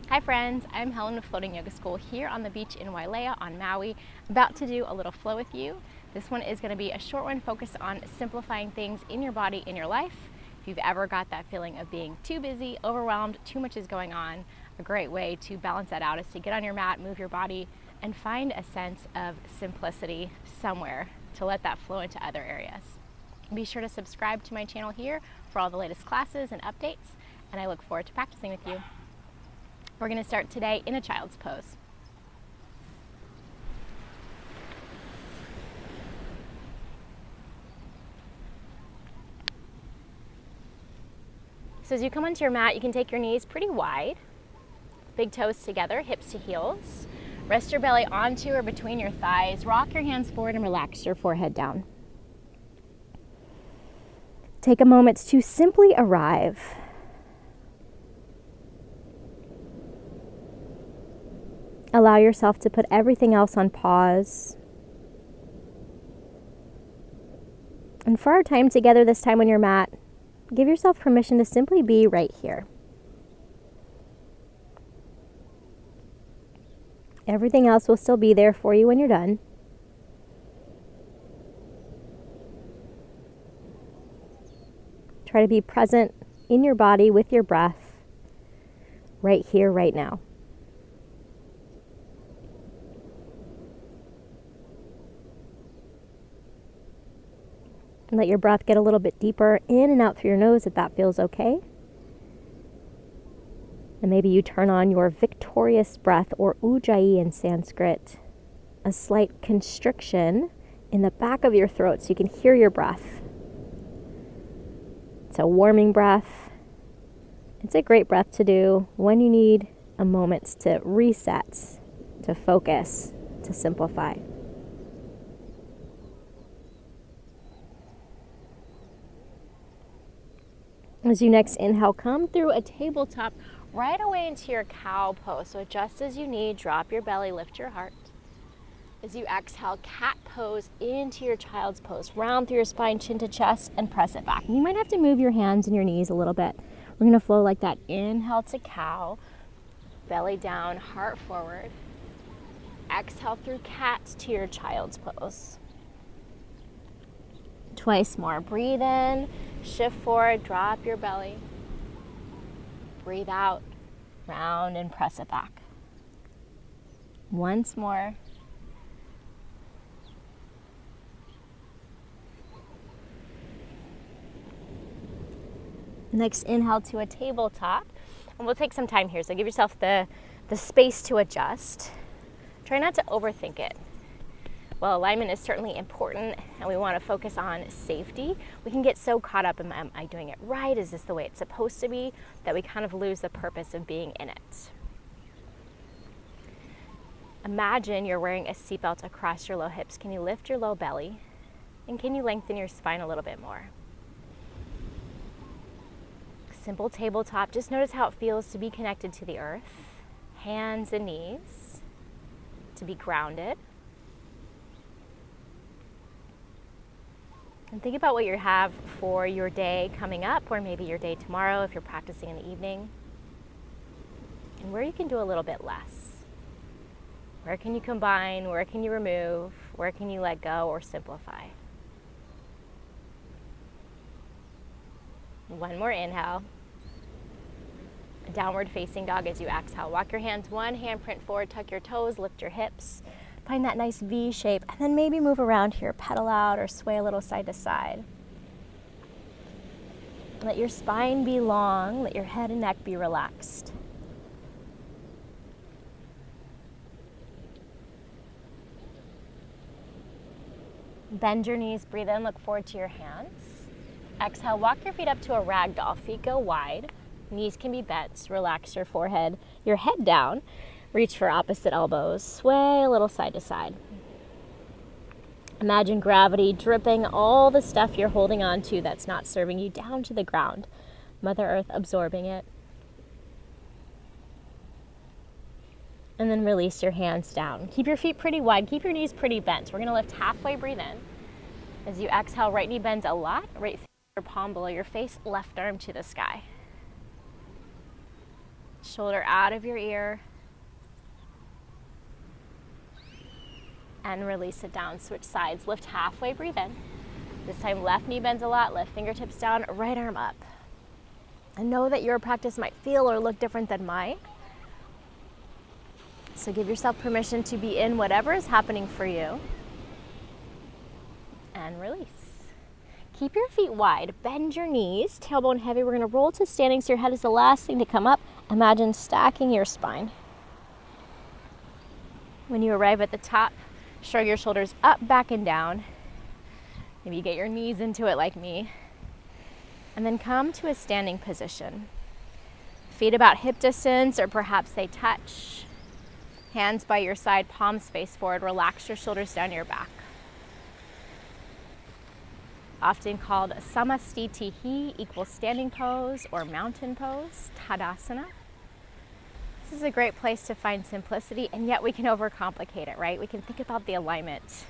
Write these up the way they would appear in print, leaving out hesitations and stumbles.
Hi friends, I'm Helen with Floating Yoga School here on the beach in Wailea on Maui, about to do a little flow with you. This one is going to be a short one focused on simplifying things in your body, in your life. If you've ever got that feeling of being too busy, overwhelmed, too much is going on, a great way to balance that out is to get on your mat, move your body, and find a sense of simplicity somewhere to let that flow into other areas. Be sure to subscribe to my channel here for all the latest classes and updates, and I look forward to practicing with you. We're going to start today in a child's pose. So as you come onto your mat, you can take your knees pretty wide, big toes together, hips to heels. Rest your belly onto or between your thighs. Rock your hands forward and relax your forehead down. Take a moment to simply arrive. Allow yourself to put everything else on pause. And for our time together this time on your mat, give yourself permission to simply be right here. Everything else will still be there for you when you're done. Try to be present in your body with your breath, right here, right now. And let your breath get a little bit deeper in and out through your nose if that feels okay. And maybe you turn on your victorious breath, or ujjayi in Sanskrit, a slight constriction in the back of your throat so you can hear your breath. It's a warming breath. It's a great breath to do when you need a moment to reset, to focus, to simplify. As you next inhale, come through a tabletop right away into your cow pose. So adjust as you need, drop your belly, lift your heart. As you exhale, cat pose into your child's pose. Round through your spine, chin to chest, and press it back. And you might have to move your hands and your knees a little bit. We're gonna flow like that. Inhale to cow, belly down, heart forward. Exhale through cat to your child's pose. Twice more. Breathe in, shift forward, drop your belly. Breathe out, round and press it back. Once more. Next, inhale to a tabletop. And we'll take some time here, so give yourself the space to adjust. Try not to overthink it. While alignment is certainly important and we want to focus on safety, we can get so caught up in, am I doing it right? Is this the way it's supposed to be? That we kind of lose the purpose of being in it. Imagine you're wearing a seatbelt across your low hips. Can you lift your low belly? And can you lengthen your spine a little bit more? Simple tabletop. Just notice how it feels to be connected to the earth. Hands and knees. To be grounded. And think about what you have for your day coming up, or maybe your day tomorrow if you're practicing in the evening. And where you can do a little bit less. Where can you combine? Where can you remove? Where can you let go or simplify? One more inhale. A downward facing dog as you exhale. Walk your hands one handprint forward, tuck your toes, lift your hips. Find that nice V shape, and then maybe move around here, pedal out or sway a little side to side. Let your spine be long, let your head and neck be relaxed. Bend your knees, breathe in, look forward to your hands. Exhale, walk your feet up to a ragdoll. Feet go wide, knees can be bent. Relax your forehead, your head down. Reach for opposite elbows. Sway a little side to side. Imagine gravity dripping all the stuff you're holding on to that's not serving you down to the ground. Mother Earth absorbing it. And then release your hands down. Keep your feet pretty wide. Keep your knees pretty bent. We're going to lift halfway, breathe in. As you exhale, right knee bends a lot. Right finger palm below your face, left arm to the sky. Shoulder out of your ear. And release it down. Switch sides. Lift halfway, breathe in. This time left knee bends a lot, left fingertips down, right arm up. And know that your practice might feel or look different than mine. So give yourself permission to be in whatever is happening for you. And release. Keep your feet wide, bend your knees, tailbone heavy. We're gonna roll to standing so your head is the last thing to come up. Imagine stacking your spine. When you arrive at the top, shrug your shoulders up, back, and down. Maybe you get your knees into it like me. And then come to a standing position. Feet about hip distance, or perhaps they touch. Hands by your side, palms face forward. Relax your shoulders down your back. Often called samastitihi, equal standing pose, or mountain pose, Tadasana. This is a great place to find simplicity, and yet we can overcomplicate it, right? We can think about the alignment,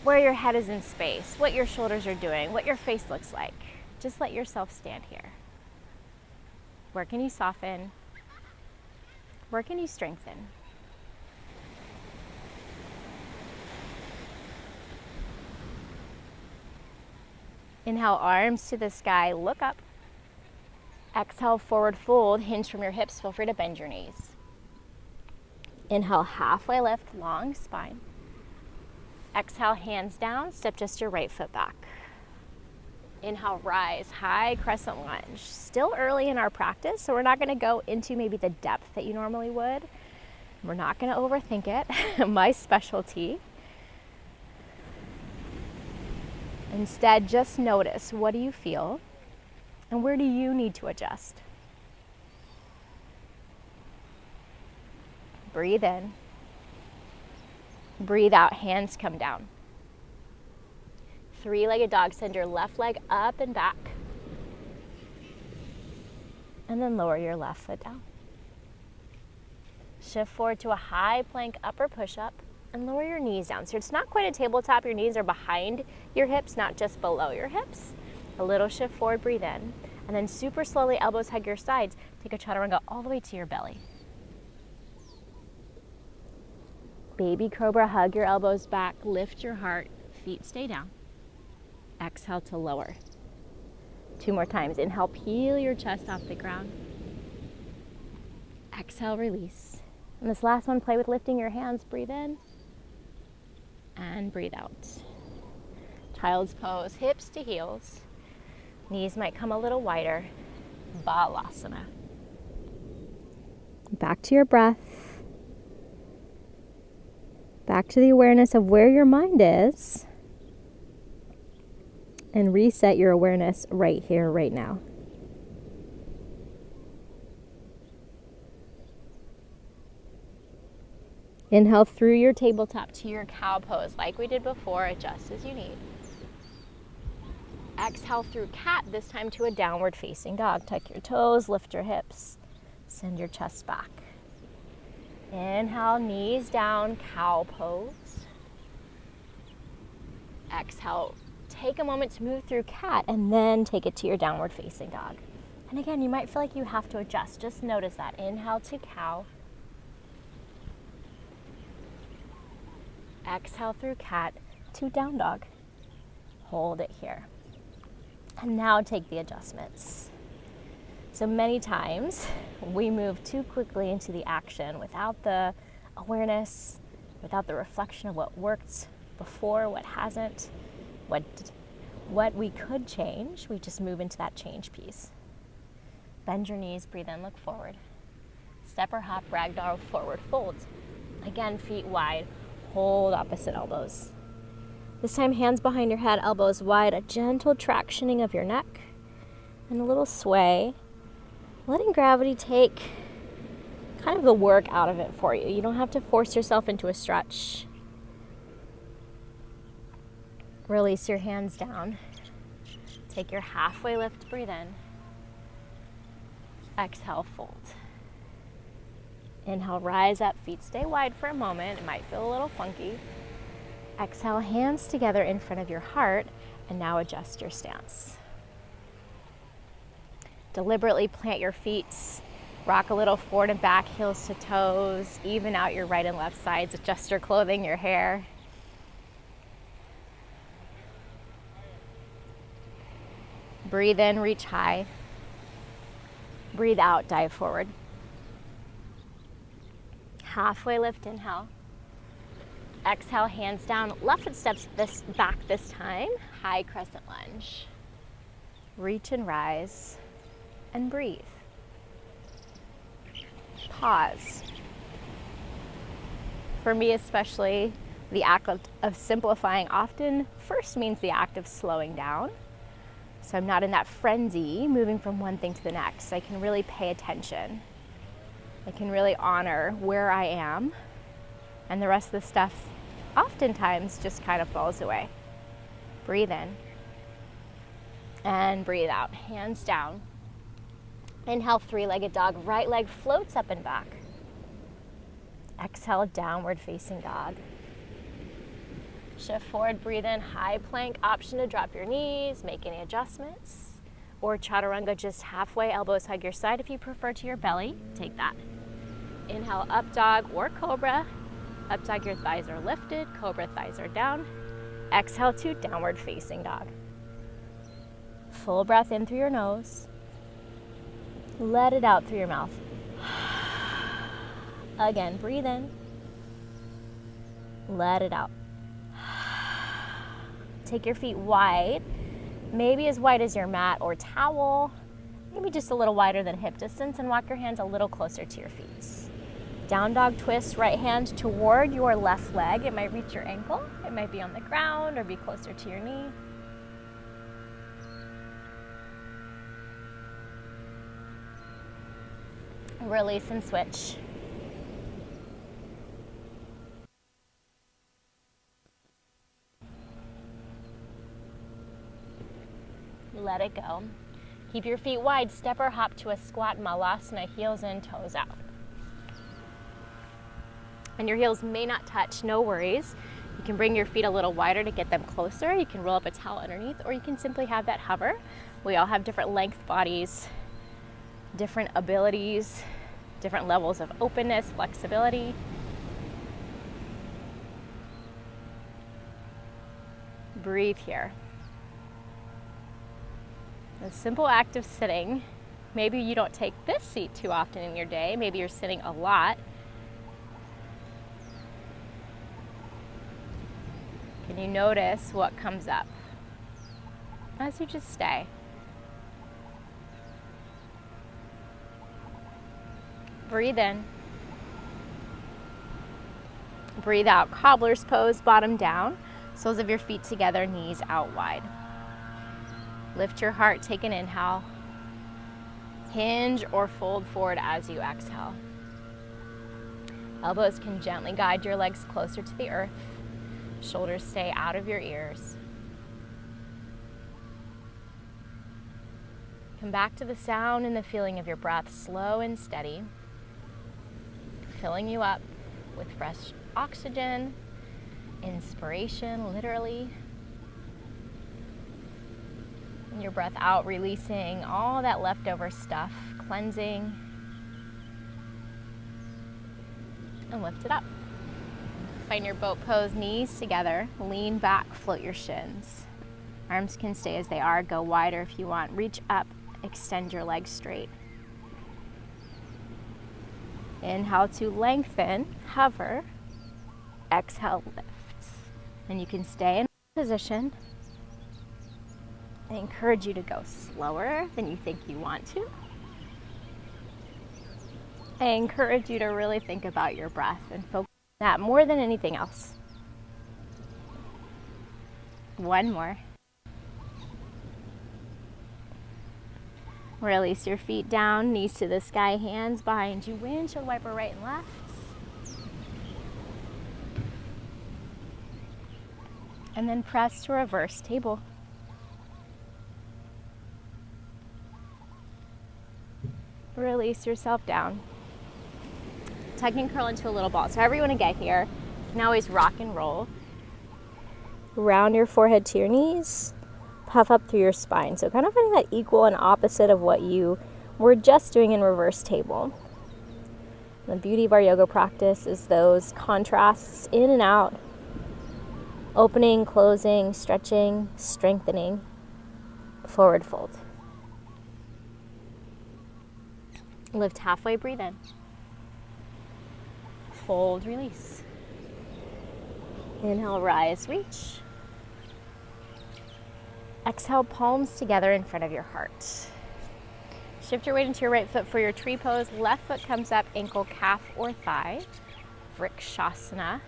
where your head is in space, what your shoulders are doing, what your face looks like. Just let yourself stand here. Where can you soften? Where can you strengthen? Inhale, arms to the sky, look up. Exhale, forward fold, hinge from your hips. Feel free to bend your knees. Inhale, halfway lift, long spine. Exhale, hands down, step just your right foot back. Inhale, rise, high crescent lunge. Still early in our practice, so we're not gonna go into maybe the depth that you normally would. We're not gonna overthink it, my specialty. Instead, just notice, what do you feel? And where do you need to adjust? Breathe in. Breathe out, hands come down. Three-legged dog, send your left leg up and back. And then lower your left foot down. Shift forward to a high plank upper push-up and lower your knees down. So it's not quite a tabletop, your knees are behind your hips, not just below your hips. A little shift forward, breathe in. And then super slowly, elbows hug your sides. Take a chaturanga all the way to your belly. Baby cobra, hug your elbows back, lift your heart, feet stay down. Exhale to lower. 2 more times. Inhale, peel your chest off the ground. Exhale, release. And this last one, play with lifting your hands. Breathe in and breathe out. Child's pose, hips to heels. Knees might come a little wider. Balasana. Back to your breath. Back to the awareness of where your mind is. And reset your awareness right here, right now. Inhale through your tabletop to your cow pose. Like we did before, adjust as you need. Exhale through cat, this time to a downward facing dog. Tuck your toes, lift your hips, send your chest back. Inhale, knees down, cow pose. Exhale, take a moment to move through cat and then take it to your downward facing dog. And again, you might feel like you have to adjust. Just notice that. Inhale to cow. Exhale through cat to down dog. Hold it here. And now take the adjustments. So many times we move too quickly into the action without the awareness, without the reflection of what worked before, what hasn't, what we could change. We just move into that change piece. Bend your knees, breathe in, look forward. Step or hop, ragdoll, forward fold. Again, feet wide. Hold opposite elbows. This time, hands behind your head, elbows wide, a gentle tractioning of your neck, and a little sway, letting gravity take kind of the work out of it for you. You don't have to force yourself into a stretch. Release your hands down. Take your halfway lift, breathe in. Exhale, fold. Inhale, rise up, feet stay wide for a moment. It might feel a little funky. Exhale, hands together in front of your heart, and now adjust your stance. Deliberately plant your feet Rock a little forward and back, heels to toes. Even out your right and left sides. Adjust your clothing, your hair. Breathe in, reach high. Breathe out, dive forward. Halfway lift, inhale. Exhale, hands down. Left foot steps back this time. High crescent lunge. Reach and rise. And breathe. Pause. For me especially, the act of simplifying often first means the act of slowing down. So I'm not in that frenzy, moving from one thing to the next. I can really pay attention. I can really honor where I am, and the rest of the stuff oftentimes just kind of falls away. Breathe in and breathe out. Hands down. Inhale, three-legged dog. Right leg floats up and back. Exhale, downward facing dog. Shift forward, breathe in, high plank. Option to drop your knees, make any adjustments. Or chaturanga, just halfway, elbows hug your side. If you prefer to your belly, take that. Inhale, up dog or cobra. Up dog, your thighs are lifted. Cobra, thighs are down. Exhale to downward facing dog. Full breath in through your nose. Let it out through your mouth. Again, breathe in. Let it out. Take your feet wide, maybe as wide as your mat or towel, maybe just a little wider than hip distance, and walk your hands a little closer to your feet. Down dog twist, right hand toward your left leg. It might reach your ankle, it might be on the ground or be closer to your knee. Release and switch. Let it go. Keep your feet wide, step or hop to a squat malasana, heels in, toes out. And your heels may not touch, no worries. You can bring your feet a little wider to get them closer. You can roll up a towel underneath, or you can simply have that hover. We all have different length bodies, different abilities, different levels of openness, flexibility. Breathe here. The simple act of sitting. Maybe you don't take this seat too often in your day. Maybe you're sitting a lot. Can you notice what comes up as you just stay? Breathe in. Breathe out. Cobbler's pose, bottom down. Soles of your feet together, knees out wide. Lift your heart, take an inhale. Hinge or fold forward as you exhale. Elbows can gently guide your legs closer to the earth. Shoulders stay out of your ears. Come back to the sound and the feeling of your breath, slow and steady, filling you up with fresh oxygen, inspiration, literally. And your breath out, releasing all that leftover stuff, cleansing, and lift it up. Find your boat pose, knees together, lean back, float your shins. Arms can stay as they are, go wider if you want. Reach up, extend your legs straight. Inhale to lengthen, hover. Exhale, lift. And you can stay in position. I encourage you to go slower than you think you want to. I encourage you to really think about your breath and focus on that more than anything else. One more. Release your feet down, knees to the sky, hands behind you, windshield wiper right and left. And then press to reverse table. Release yourself down. Tuck and curl into a little ball. So however you want to get here, you can always rock and roll. Round your forehead to your knees. Puff up through your spine. So kind of finding that equal and opposite of what you we're just doing in reverse table. The beauty of our yoga practice is those contrasts in and out, opening, closing, stretching, strengthening, forward fold. Lift halfway, breathe in. Fold, release. Inhale, rise, reach. Exhale, palms together in front of your heart. Shift your weight into your right foot for your tree pose. Left foot comes up, ankle, calf, or thigh. Vrikshasana.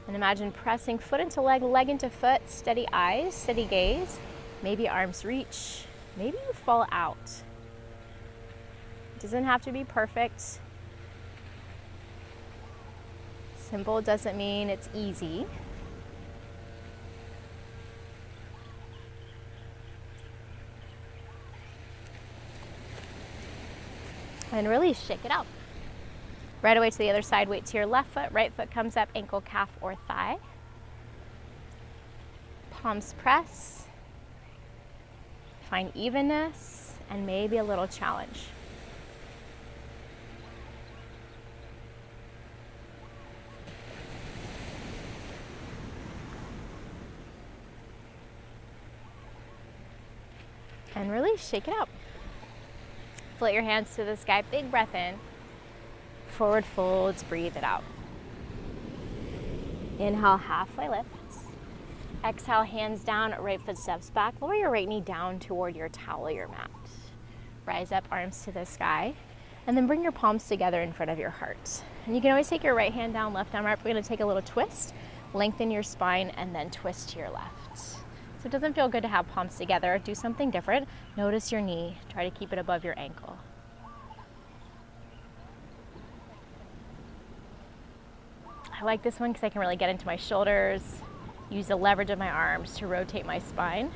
And imagine pressing foot into leg, leg into foot, steady eyes, steady gaze. Maybe arms reach, maybe you fall out. It doesn't have to be perfect. Simple doesn't mean it's easy. And really shake it out. Right away to the other side, weight to your left foot, right foot comes up, ankle, calf, or thigh. Palms press. Find evenness and maybe a little challenge. And really shake it out. Float your hands to the sky, big breath in. Forward folds, breathe it out. Inhale, halfway lift. Exhale, hands down, right foot steps back. Lower your right knee down toward your towel, your mat. Rise up, arms to the sky. And then bring your palms together in front of your heart. And you can always take your right hand down, left arm up. We're gonna take a little twist, lengthen your spine, and then twist to your left. So it doesn't feel good to have palms together. Do something different. Notice your knee. Try to keep it above your ankle. I like this one because I can really get into my shoulders, use the leverage of my arms to rotate my spine.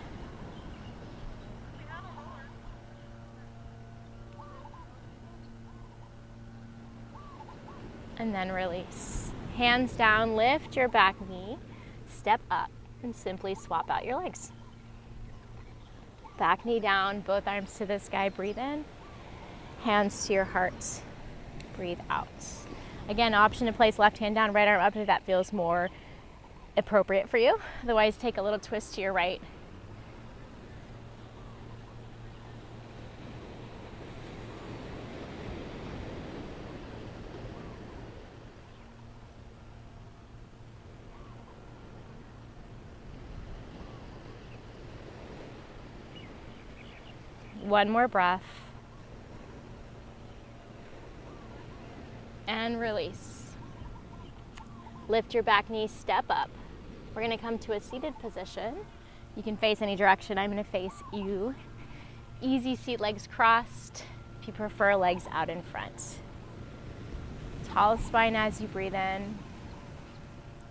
And then release. Hands down, lift your back knee, step up, and simply swap out your legs. Back knee down, both arms to the sky, breathe in. Hands to your heart, breathe out. Again, option to place left hand down, right arm up if that feels more appropriate for you. Otherwise, take a little twist to your right. One more breath. And release. Lift your back knee, step up. We're gonna come to a seated position. You can face any direction. I'm gonna face you. Easy seat, legs crossed. If you prefer, legs out in front. Tall spine as you breathe in.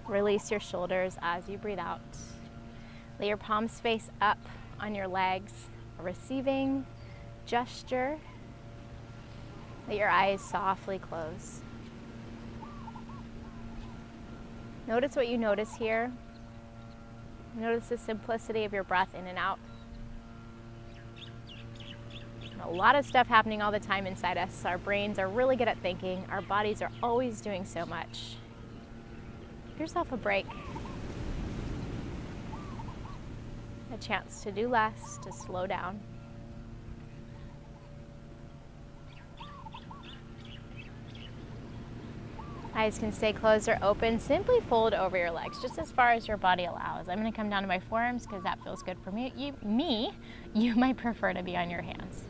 Release your shoulders as you breathe out. Lay your palms face up on your legs. A receiving gesture. Let your eyes softly close. Notice what you notice here. Notice the simplicity of your breath in and out. And a lot of stuff happening all the time inside us. Our brains are really good at thinking. Our bodies are always doing so much. Give yourself a break. A chance to do less, to slow down. Eyes can stay closed or open. Simply fold over your legs, just as far as your body allows. I'm gonna come down to my forearms because that feels good for me. You might prefer to be on your hands.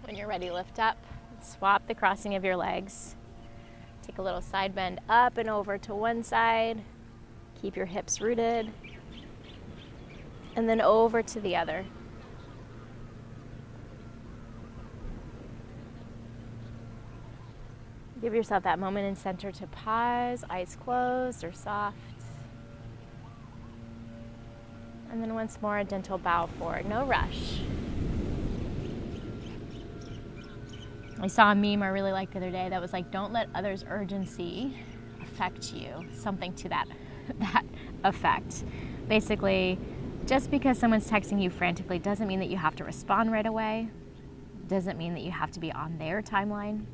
When you're ready, lift up, swap the crossing of your legs. Take a little side bend up and over to one side. Keep your hips rooted. And then over to the other. Give yourself that moment in center to pause, eyes closed or soft. And then once more, a gentle bow forward, no rush. I saw a meme I really liked the other day that was like, don't let others' urgency affect you. Something to that effect. Basically, just because someone's texting you frantically doesn't mean that you have to respond right away. Doesn't mean that you have to be on their timeline.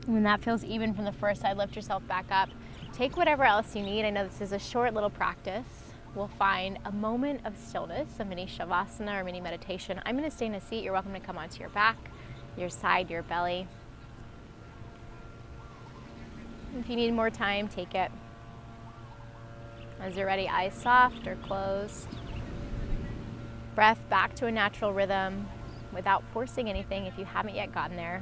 When that feels even from the first side, lift yourself back up. Take whatever else you need. I know this is a short little practice. We'll find a moment of stillness, a mini shavasana or mini meditation. I'm going to stay in a seat. You're welcome to come onto your back, your side, your belly. If you need more time, take it. As you're ready, eyes soft or closed. Breath back to a natural rhythm without forcing anything if you haven't yet gotten there.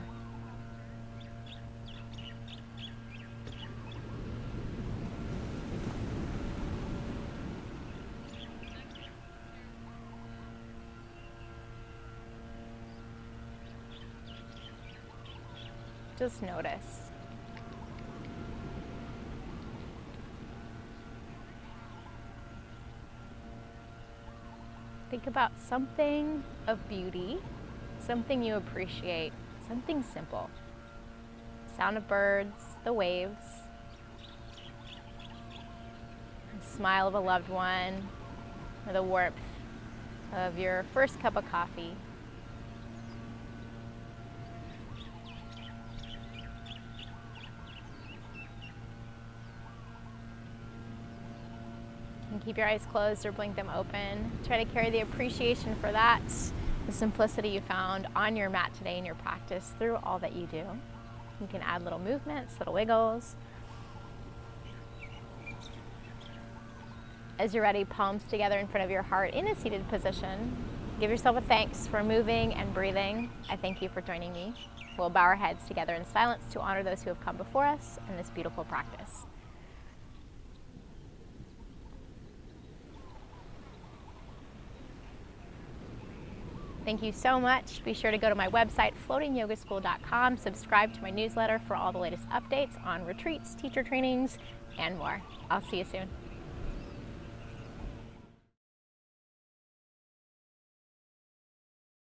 Just notice. Think about something of beauty, something you appreciate, something simple. Sound of birds, the waves, the smile of a loved one, or the warmth of your first cup of coffee. And keep your eyes closed or blink them open. Try to carry the appreciation for that, the simplicity you found on your mat today in your practice through all that you do. You can add little movements, little wiggles. As you're ready, palms together in front of your heart in a seated position. Give yourself a thanks for moving and breathing. I thank you for joining me. We'll bow our heads together in silence to honor those who have come before us in this beautiful practice. Thank you so much. Be sure to go to my website, floatingyogaschool.com. Subscribe to my newsletter for all the latest updates on retreats, teacher trainings, and more. I'll see you soon.